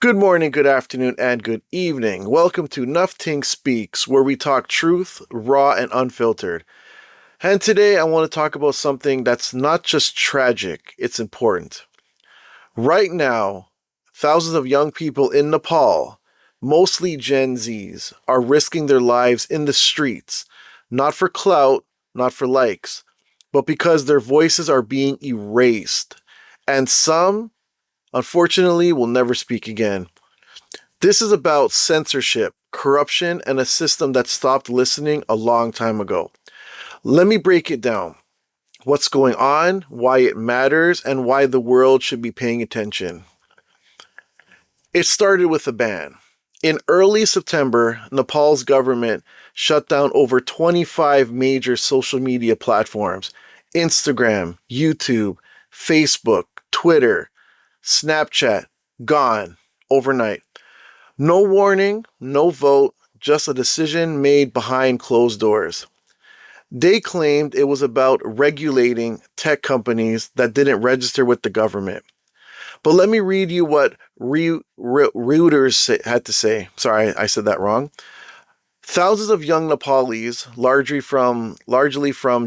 Good morning, good afternoon, and good evening. Welcome to Nufftingz Speaks, where we talk truth, raw and unfiltered. And today I want to talk about something that's not just tragic, it's important. Right now, thousands of young people in Nepal, mostly Gen Zs, are risking their lives in the streets, not for clout, not for likes, but because their voices are being erased. And some, unfortunately, will never speak again. This is about censorship, corruption, and a system that stopped listening a long time ago. Let me break it down. What's going on, why it matters, and why the world should be paying attention. It started with a ban. In early September, Nepal's government shut down over 25 major social media platforms: Instagram, YouTube, Facebook, Twitter, Snapchat, gone overnight. No warning, no vote, just a decision made behind closed doors. They claimed it was about regulating tech companies that didn't register with the government. But let me read you what Reuters had to say. Sorry, I said that wrong. Thousands of young Nepalese, largely from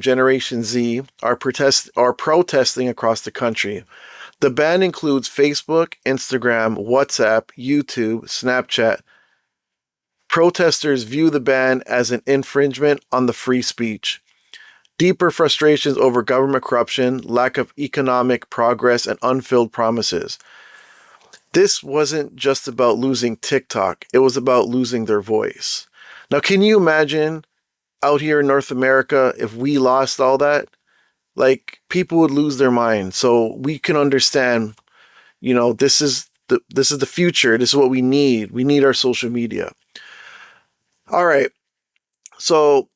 Generation Z, are protesting across the country. The ban includes Facebook, Instagram, WhatsApp, YouTube, Snapchat. Protesters view the ban as an infringement on the free speech. Deeper frustrations over government corruption, lack of economic progress, and unfilled promises. This wasn't just about losing TikTok, it was about losing their voice. Now, can you imagine out here in North America if we lost all that? Like, people would lose their mind. So we can understand, this is the future. This is what we need. We need our social media. All right. So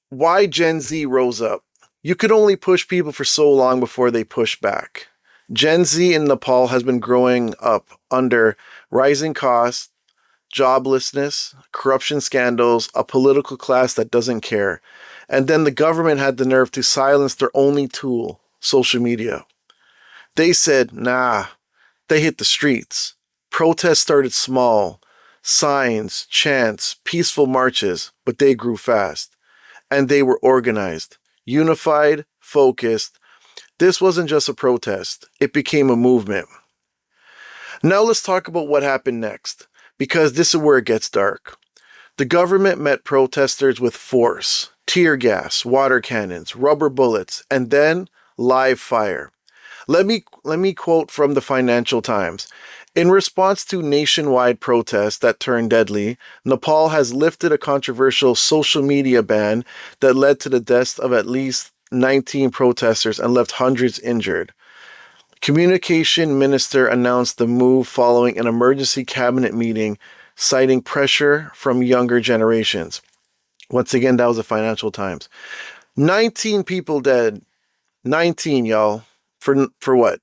why Gen Z rose up? You could only push people for so long before they push back. Gen Z in Nepal has been growing up under rising costs, joblessness, corruption scandals, a political class that doesn't care. And then the government had the nerve to silence their only tool, social media. They said, nah. They hit the streets. Protests started small. Signs, chants, peaceful marches, but they grew fast. And they were organized, unified, focused. This wasn't just a protest. It became a movement. Now let's talk about what happened next, because this is where it gets dark. The government met protesters with force, tear gas, water cannons, rubber bullets, and then live fire. Let me quote from the Financial Times. In response to nationwide protests that turned deadly, Nepal has lifted a controversial social media ban that led to the deaths of at least 19 protesters and left hundreds injured. Communication Minister announced the move following an emergency cabinet meeting, citing pressure from younger generations. Once again, that was the Financial Times. 19 people dead. 19, y'all. For what?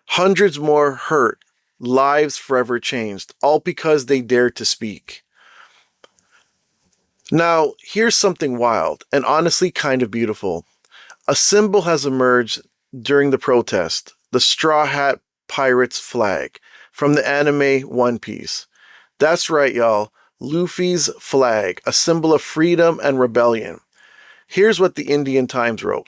Hundreds more hurt. Lives forever changed. All because they dared to speak. Now, here's something wild and honestly kind of beautiful. A symbol has emerged during the protest. The Straw Hat Pirates flag from the anime One Piece. That's right, y'all. Luffy's flag, a symbol of freedom and rebellion. Here's what the IndiaTimes wrote.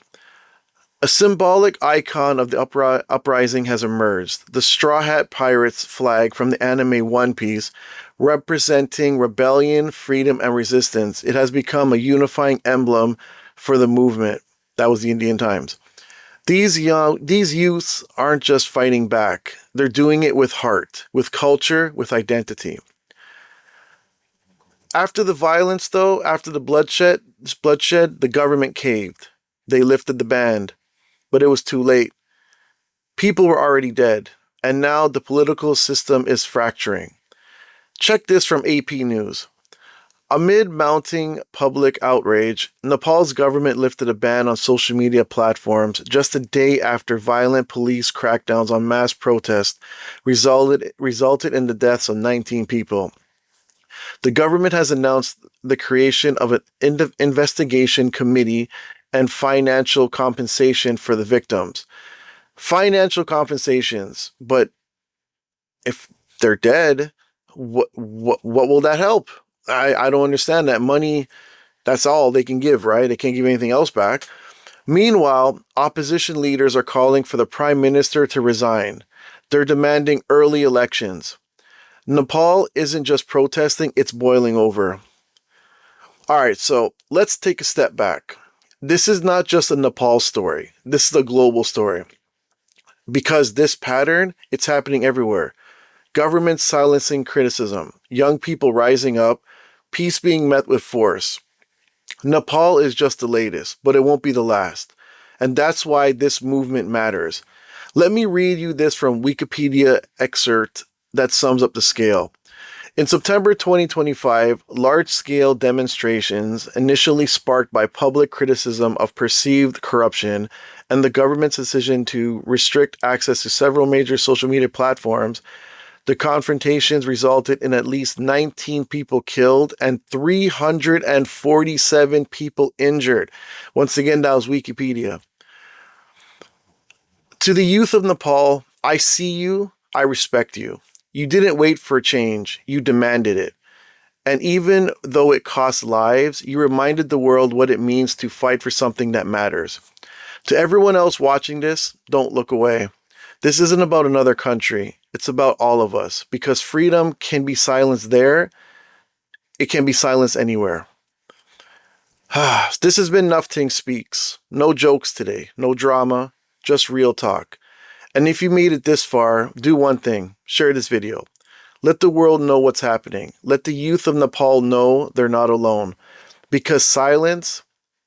A symbolic icon of the uprising has emerged. The Straw Hat Pirates flag from the anime One Piece, representing rebellion, freedom, and resistance. It has become a unifying emblem for the movement. That was the IndiaTimes. These youths aren't just fighting back. They're doing it with heart, with culture, with identity. After the violence, though, after the bloodshed, the government caved. They lifted the ban, but it was too late. People were already dead, and now the political system is fracturing. Check this from AP News. Amid mounting public outrage, Nepal's government lifted a ban on social media platforms just a day after violent police crackdowns on mass protests resulted in the deaths of 19 people. The government has announced the creation of an investigation committee and financial compensation for the victims. Financial compensations, but if They're dead. What will that help? I don't understand that. Money, that's all they can give, right? They can't give anything else back. Meanwhile, opposition leaders are calling for the prime minister to resign. They're demanding early elections. Nepal isn't just protesting, it's boiling over. All right, so let's take a step back. This is not just a Nepal story. This is a global story. Because this pattern, it's happening everywhere. Governments silencing criticism, young people rising up, peace being met with force. Nepal is just the latest, but it won't be the last. And that's why this movement matters. Let me read you this from Wikipedia excerpt that sums up the scale. In September 2025, large-scale demonstrations, initially sparked by public criticism of perceived corruption and the government's decision to restrict access to several major social media platforms, the confrontations resulted in at least 19 people killed and 347 people injured. Once again, that was Wikipedia. To the youth of Nepal, I see you, I respect you. You didn't wait for change, you demanded it. And even though it cost lives, you reminded the world what it means to fight for something that matters. To everyone else watching this, don't look away. This isn't about another country. It's about all of us. Because freedom can be silenced there, it can be silenced anywhere. This has been Nufftingz Speaks. No jokes today, no drama, just real talk. And if you made it this far, do one thing. Share this video. Let the world know what's happening. Let the youth of Nepal know they're not alone. Because silence,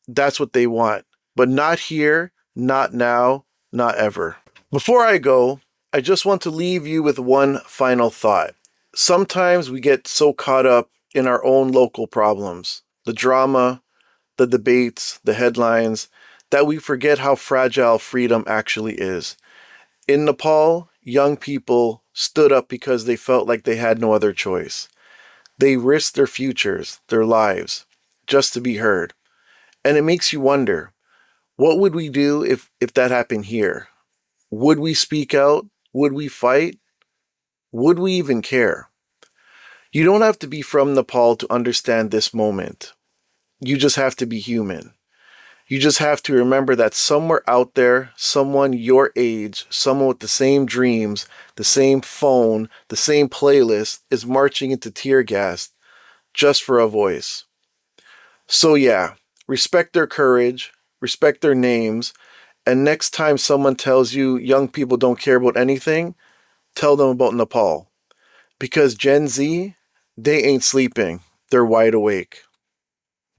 that's what they want. But not here, not now, not ever. Before I go, I just want to leave you with one final thought. Sometimes we get so caught up in our own local problems, the drama, the debates, the headlines, that we forget how fragile freedom actually is. In Nepal, young people stood up because they felt like they had no other choice. They risked their futures, their lives, just to be heard. And it makes you wonder, what would we do if that happened here? Would we speak out? Would we fight? Would we even care? You don't have to be from Nepal to understand this moment. You just have to be human. You just have to remember that somewhere out there, someone your age, someone with the same dreams, the same phone, the same playlist is marching into tear gas just for a voice. So yeah, respect their courage, respect their names, and next time someone tells you young people don't care about anything, tell them about Nepal. Because Gen Z, they ain't sleeping. They're wide awake.